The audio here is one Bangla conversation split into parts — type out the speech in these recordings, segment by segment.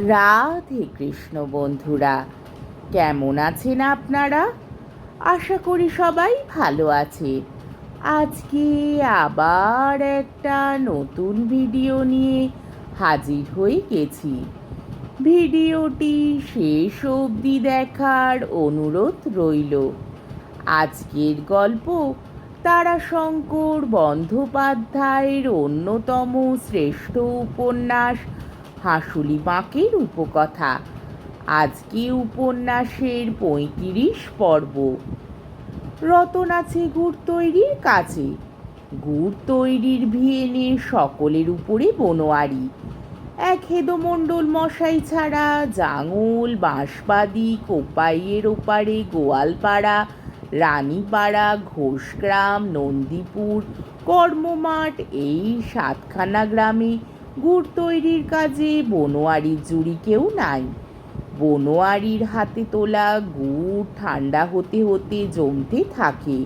রাধে কৃষ্ণ বন্ধুরা, কেমন আছেন আপনারা? আশা করি সবাই ভালো আছে। আজকে আবার একটা নতুন ভিডিও নিয়ে হাজির হয়ে গেছি। ভিডিওটি শেষ অবধি দেখার অনুরোধ রইল। আজকের গল্প তারাশঙ্কর বন্দ্যোপাধ্যায়ের অন্যতম শ্রেষ্ঠ উপন্যাস হাঁসুলি বাঁকের উপকথা। আজকে উপন্যাসের ৩৫ পর্ব। রতন আছে গুড় তৈরির কাজে। গুড় তৈরির ভিয়েনে সকলের উপরে বনোয়ারি। এক হেদমণ্ডল মশাই ছাড়া জাঙল, বাঁশবাদি, কোপাইয়ের ওপারে গোয়ালপাড়া, রানীপাড়া, ঘোষগ্রাম, নন্দীপুর, কর্মমাঠ এই ৭খানা গ্রামে গুড় তৈরির কাজে বনোয়ারির জুড়ি কেউ নাই। বনোয়ারির হাতে তোলা গুড় ঠান্ডা হতে হতে জমতে থাকে।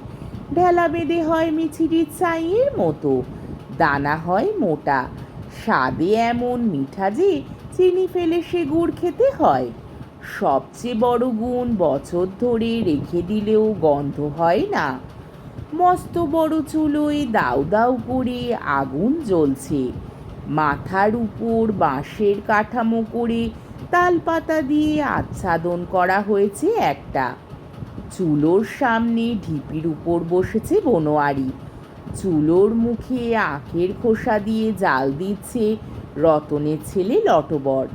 ঢেলা বেঁধে হয় মিছিরির ছাইয়ের মতো, দানা হয় মোটা, স্বাদে এমন মিঠা যে চিনি ফেলে সে গুড় খেতে হয়। সবচেয়ে বড় গুণ, বছর ধরে রেখে দিলেও গন্ধ হয় না। মস্ত বড় চুলোয় দাউ দাউ করে আগুন জ্বলছে। মাথার উপর বাঁশের কাঠামো করে তালপাতা দিয়ে আচ্ছাদন করা হয়েছে একটা। চুলোর সামনে ঢিপির উপর বসেছে বনোয়ারি। চুলোর মুখে আখের খোসা দিয়ে জাল দিচ্ছে রতনের ছেলে লটবর।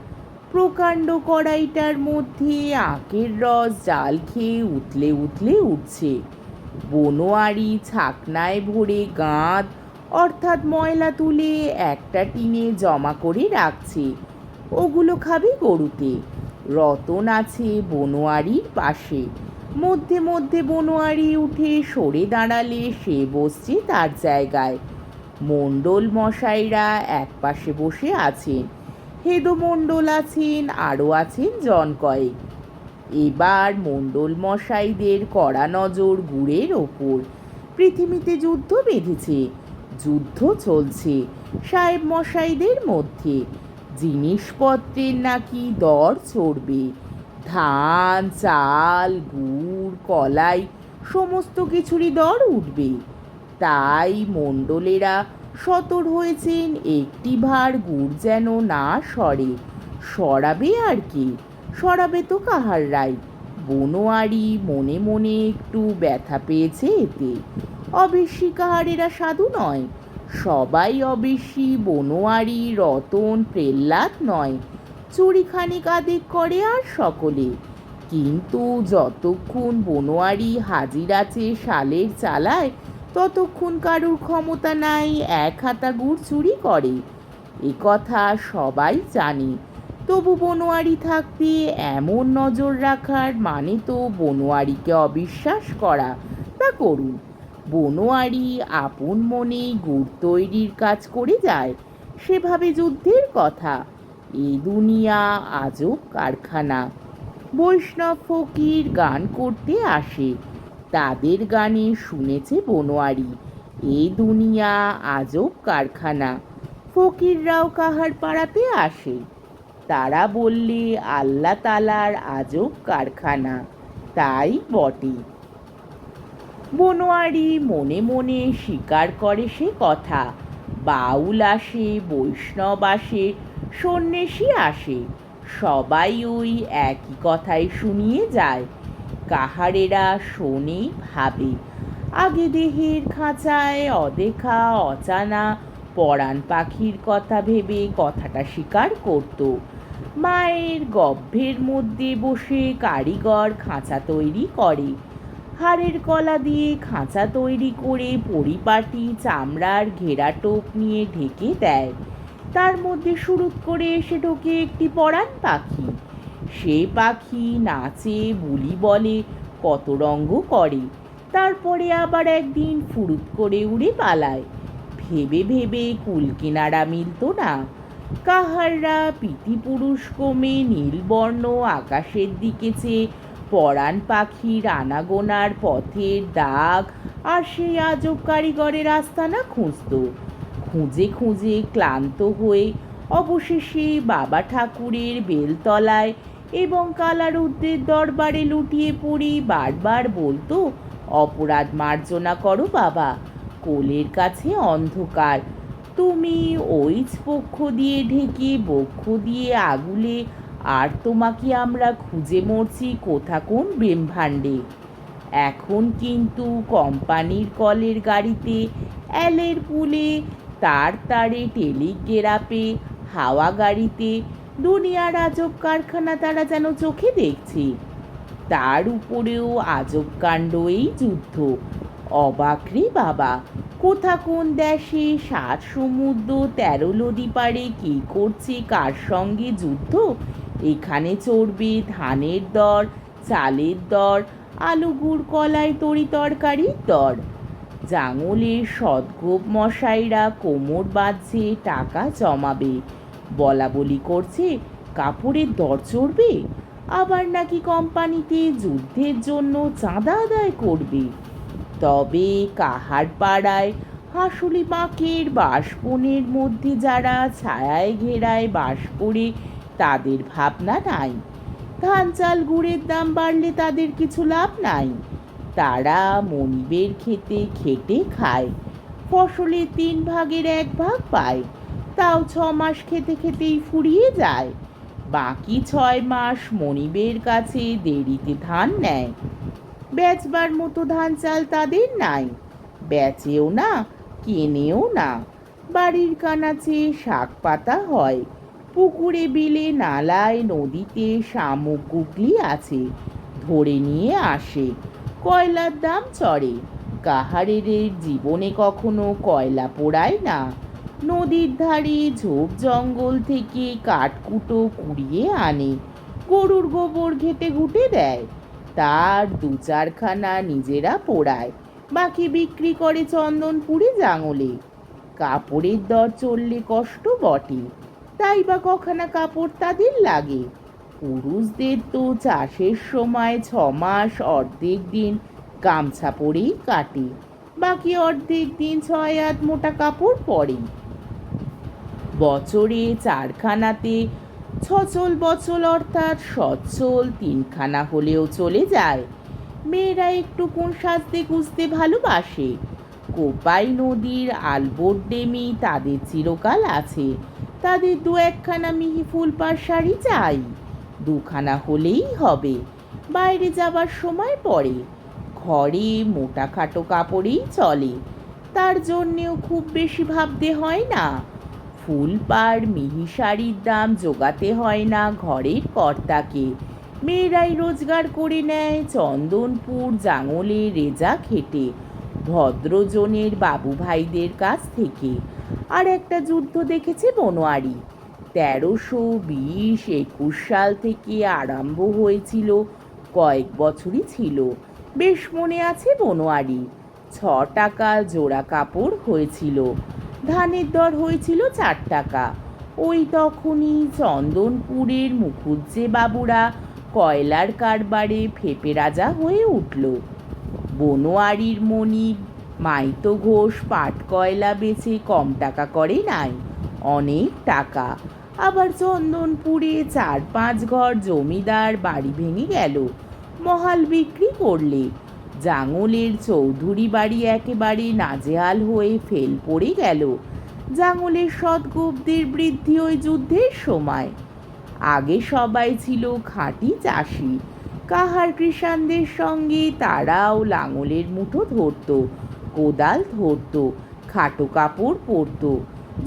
প্রকাণ্ড কড়াইটার মধ্যে আখের রস জাল খেয়ে উতলে উতলে উঠছে। বনোয়ারি ছাকনায় ভরে গাঁদ অর্থাৎ ময়লা তুলে একটা টিনে জমা করে রাখছে। ওগুলো খাবে গরুতে। রতন আছে বনোয়ারির পাশে। মধ্যে মধ্যে বনোয়ারি উঠে সরে দাঁড়ালে সে বসছে তার জায়গায়। মণ্ডল মশাইরা এক পাশে বসে আছেন। হেদমণ্ডল আছেন, আরও আছেন জন কয়েক। এবার মণ্ডল মশাইদের কড়া নজর গুড়ের ওপর। পৃথিবীতে যুদ্ধ বেঁধেছে, যুদ্ধ চলছে সাহেব মশাইদের মধ্যে। জিনিসপত্রের নাকি দর চড়বে। ধান, চাল, গুড়, কলাই সমস্ত কিছুরই দর উঠবে। তাই মণ্ডলেরা সতর হয়েছেন একটি ভার গুড় যেন না সরে। সরাবে আর কি, সরাবে তো কাহাররাই। বনোয়ারি মনে মনে একটু ব্যথা পেয়েছে এতে। অবেশি কাহারেরা সাধু নয়, সবাই অবেশি। বনোয়ারি, রতন, প্রহ্লাদ নয়। চুরিখানিক আদেক করে আর সকলে। কিন্তু যতক্ষণ বনোয়ারি হাজির আছে শালের চালায়, ততক্ষণ কারুর ক্ষমতা নাই এক হাতা গুড় চুরি করে। এ কথা সবাই জানে। তবু বনোয়ারি থাকতে এমন নজর রাখার মানে তো বনোয়ারিকে অবিশ্বাস করা। তা করুন, বনোয়ারি আপন মনে গুড় তৈরির কাজ করে যায়। সেভাবে যুদ্ধের কথা। এ দুনিয়া আজব কারখানা। বৈষ্ণব ফকির গান করতে আসে, তাদের গানে শুনেছে বনোয়ারি, এ দুনিয়া আজব কারখানা। ফকিররাও কাহার পাড়াতে আসে, তারা বললে আল্লাহ তালার আজব কারখানা। তাই বটে। বনোয়ারি মনে মনে স্বীকার করে সে কথা। বাউল আসে, বৈষ্ণব আসে, সন্ন্যাসী আসে, সবাই ওই একই কথাই শুনিয়ে যায়। কাহারেরা শোনে, ভাবে। আগে দেহের খাঁচায় অদেখা অচানা পরাণ পাখির কথা ভেবে কথাটা স্বীকার করত। মায়ের গর্ভের মধ্যে বসে কারিগর খাঁচা তৈরি করে। হাড়ের কলা দিয়ে খাঁচা তৈরি করে পরিপাটি চামড়ার ঘেরা টোপ নিয়ে ঢেকে দেয়। তার মধ্যে সুরুৎ করে এসে ঢোকে একটি পরাণ পাখি। সে পাখি নাচে, বুলি বলে, কত রঙ্গ করে। তারপরে আবার একদিন ফুরুত করে উড়ে পালায়। ভেবে ভেবে কুল কিনারা মিলত না। কাহাররা পিতৃপুরুষ ক্রমে নীলবর্ণ আকাশের দিকে চেয়ে পরাণ পাখির আনাগোনার পথের দাগ আর সেই আজব কারিগরের আস্তানা খুঁজত। খুঁজে খুঁজে ক্লান্ত হয়ে অবশেষে বাবা ঠাকুরের বেলতলায় এবং কালারুদ্রের দরবারে লুটিয়ে পড়ি বারবার বলতো, অপরাধ মার্জনা করো বাবা, কোলের কাছে অন্ধকার, তুমি ওইচ পক্ষ দিয়ে ঢেকে বক্ষ দিয়ে আগুলে, আর তোমাকে আমরা খুঁজে মরছি কোথা কোন ব্রহ্মাণ্ডে। এখন কিন্তু কোম্পানির কলের গাড়িতে, অ্যালের পুলে, তার তারে টেলিগ্রাফে, হাওয়া গাড়িতে দুনিয়ার আজব কারখানা তারা যেন চোখে দেখছে। তার উপরেও আজব কাণ্ড এই যুদ্ধ। অবাক রে বাবা, কোথা কোন দেশে 7 সমুদ্র 13 নদী পারে কে করছে কার সঙ্গে যুদ্ধ। এখানে চড়বে ধানের দর, চালের দর, আলু গুড় কলাই তরি তরকারির দর। জাঙলের সদগোপ মশাইরা কোমর বাঁধছে টাকা জমাবে, বলা বলি করছে কাপড়ের দর চড়বে, আবার নাকি কোম্পানিতে যুদ্ধের জন্য চাঁদা আদায় করবে। তবে কাহার পাড়ায় হাঁসুলি বাঁকের বাঁশবনের মধ্যে যারা ছায়ায় ঘেরায় বাস করে, তাদের ভাবনা নাই। ধান চাল গুড়ের দাম বাড়লে তাদের কিছু লাভ নাই। তারা মনিবের খেতে খেটে খায়, ফসলের 3 ভাগের 1 ভাগ পায়, তাও 6 মাস খেতে খেতেই ফুরিয়ে যায়। বাকি 6 মাস মনিবের কাছে দেরিতে ধান নেয়। বেচবার মতো ধান চাল তাদের নাই, বেচেও না, কেনেও না। বাড়ির কানাচে শাক পাতা হয়, পুকুরে বিলে নালায় নদীতে শামুক গুগলি আছে, ধরে নিয়ে আসে। কয়লার দাম চড়ে, কাহারের জীবনে কখনো কয়লা পোড়ায় না। নদীর ধারে ঝোপ জঙ্গল থেকে কাঠকুটো কুড়িয়ে আনে, গরুর গোবর ঘেটে ঘুটে দেয়, তার 2-4খানা নিজেরা পোড়ায়, বাকি বিক্রি করে চন্দনপুরে জাঙলে। কাপড়ের দর চললে কষ্ট বটে, তাই বা কখানা কাপড় তাদের লাগে। পুরুষদের তো চাষের সময় 6 মাস অর্ধেক দিন গামছা পরেই কাটে, বাকি অর্ধেক দিন 6 হাত মোটা কাপড় পরে। বছরে 4খানাতে ছচল বছল অর্থাৎ সচ্ছল 3খানা হলেও চলে যায়। মেয়েরা একটু কোন সাজতে গুজতে ভালোবাসে। কোপাই নদীর আলবোর্ড ডেমি তাদের চিরকাল আছে, তাদের 2-1খানা মিহি ফুলপার শাড়ি চাই, 2খানা হলেই হবে। বাইরে যাবার সময় পরে, ঘরে মোটা খাটো কাপড়েই চলে, তার জন্যেও খুব বেশি ভাবতে হয় না। ফুলপার মিহি শাড়ির দাম জোগাতে হয় না ঘরের কর্তাকে, মেয়েরাই রোজগার করে নেয় চন্দনপুর জাঙলে রেজা খেটে, ভদ্রজনের বাবু ভাইদের কাছ থেকে। আর একটা যুদ্ধ দেখেছে বনোয়ারি, 1320-21 সাল থেকে আরম্ভ হয়েছিল, কয়েক বছরই ছিল। বেশ মনে আছে বনোয়ারি। 6 টাকা জোড়া কাপড় হয়েছিল, ধানের দর হয়েছিল 4 টাকা। ওই তখনই চন্দনপুরের মুখুজ্জে বাবুরা কয়লার কারবারে ফেপে রাজা হয়ে উঠল। বনোয়ারির মণি মাইতো ঘোষ পাট কয়লা বেচে কম টাকা করে নাই, অনেক টাকা। আবার চন্দনপুরে 4-5 ঘর জমিদার বাড়ি ভেঙে গেল মহাল বিক্রি করলে। জাঙলের চৌধুরী বাড়ি একেবারে নাজেহাল হয়ে ফেল পড়ে গেল। জাঙলের সদগোপদের বৃদ্ধি ওই যুদ্ধের সময়। আগে সবাই ছিল খাঁটি চাষি, কাহার কৃষাণদের সঙ্গে তারাও লাঙলের মুঠো ধরত, কোদাল ধরত, খাটো কাপড় পরত।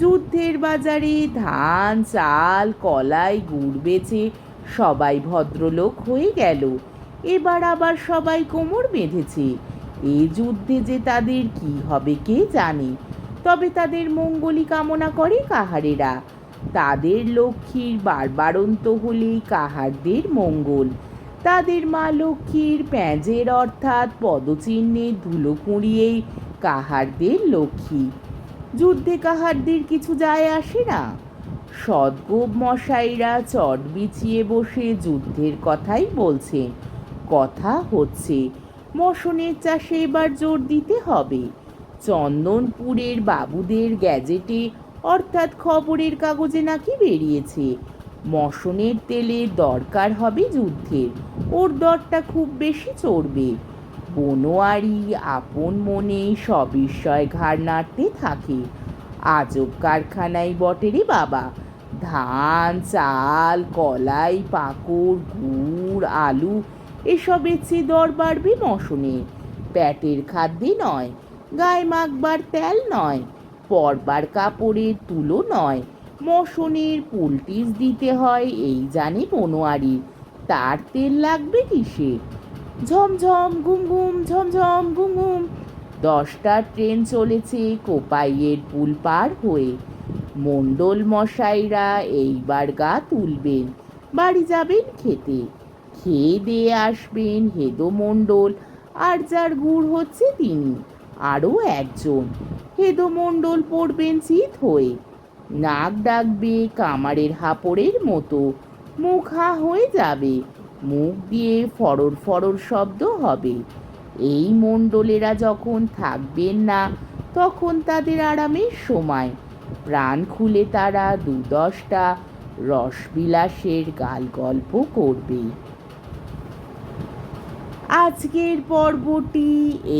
যুদ্ধের বাজারে ধান চাল কলাই গুড় বেচে সবাই ভদ্রলোক হয়ে গেল। এবার আবার সবাই কোমর বেঁধেছে। এ যুদ্ধে যে তাদের কি হবে কে জানে। তবে তাদের মঙ্গলই কামনা করে কাহারেরা। তাদের লক্ষ্মীর বারবারন্ত হলেই কাহারদের মঙ্গল। তাদের মা লক্ষ্মীর প্যাঁজের অর্থাৎ পদচিহ্নে ধুলো কুড়িয়েই কাহারদের লক্ষ্মী। যুদ্ধে কাহারদের কিছু যায় আসে না। সদগোপ মশাইরা চট বিছিয়ে বসে যুদ্ধের কথাই বলছেন। কথা হচ্ছে মশনের চাষে এবার জোর দিতে হবে। চন্দনপুরের বাবুদের গ্যাজেটে অর্থাৎ খবরের কাগজে নাকি বেরিয়েছে মশনের তেলের দরকার হবে যুদ্ধের, ওর দরটা খুব বেশি চড়বে। বনোয়ারি আপন মনে সবিস্ময় ঘাড় নাড়তে থাকে। আজব কারখানাই বটে রে বাবা, ধান চাল কলাই পাঁকড় গুড় আলু এসবের চেয়ে দর বাড়বে মশনে। প্যাটের খাদ্যে নয়, গায়ে মাখবার তেল নয়, পরবার কাপড়ের তুলো নয়, মশনের পোলটিস দিতে হয় এই জানে বনোয়ারি, তার তেল লাগবে কিসে? ঝমঝম ঘুম ঘুম ঝমঝম ঘুম ঘুম 10টার ট্রেন চলেছে কোপাইয়ের পুল পার হয়ে। মণ্ডল মশাইরা এইবার গা তুলবেন, বাড়ি যাবেন খেতে। খেয়ে দিয়ে আসবেন হেদো মণ্ডল, আর যার গুড় হচ্ছে তিনি, আরও একজন। হেদো মণ্ডল পড়বেন চিত হয়ে, নাক ডাকবে কামারের হাঁপড়ের মতো, মুখ হা হয়ে যাবে, মুখ দিয়ে ফরর ফরর শব্দ হবে। এই মণ্ডলেরা যখন থাকবেন না তখন তাদের আরামের সময়, প্রাণ খুলে তারা 2-10টা রসবিলাসের গাল গল্প করবে। আজকের পর্বটি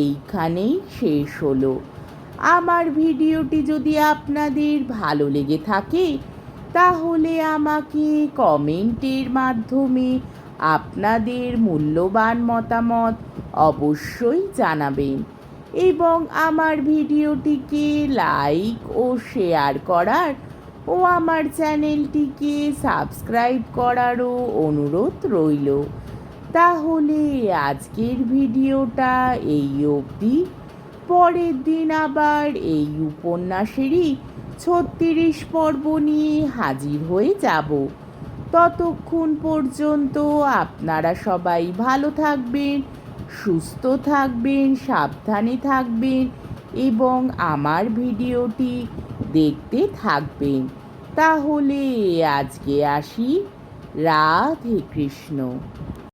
এইখানেই শেষ হলো। আমার ভিডিওটি যদি আপনাদের ভালো লেগে থাকে তাহলে আমাকে কমেন্টের মাধ্যমে আপনাদের মূল্যবান মতামত অবশ্যই জানাবেন এবং আমার ভিডিওটিকে লাইক ও শেয়ার করার ও আমার চ্যানেলটিকে সাবস্ক্রাইব করারও অনুরোধ রইল। তাহলে আজকের ভিডিওটা এই অবধি। পরের দিন আবার এই উপন্যাসেরই 36 পর্ব নিয়ে হাজির হয়ে যাব। ততক্ষণ পর্যন্ত আপনারা সবাই ভালো থাকবেন, সুস্থ থাকবেন, সাবধানে থাকবেন এবং আমার ভিডিওটি দেখতে থাকবেন। তাহলে আজকে আসি। রাধে কৃষ্ণ।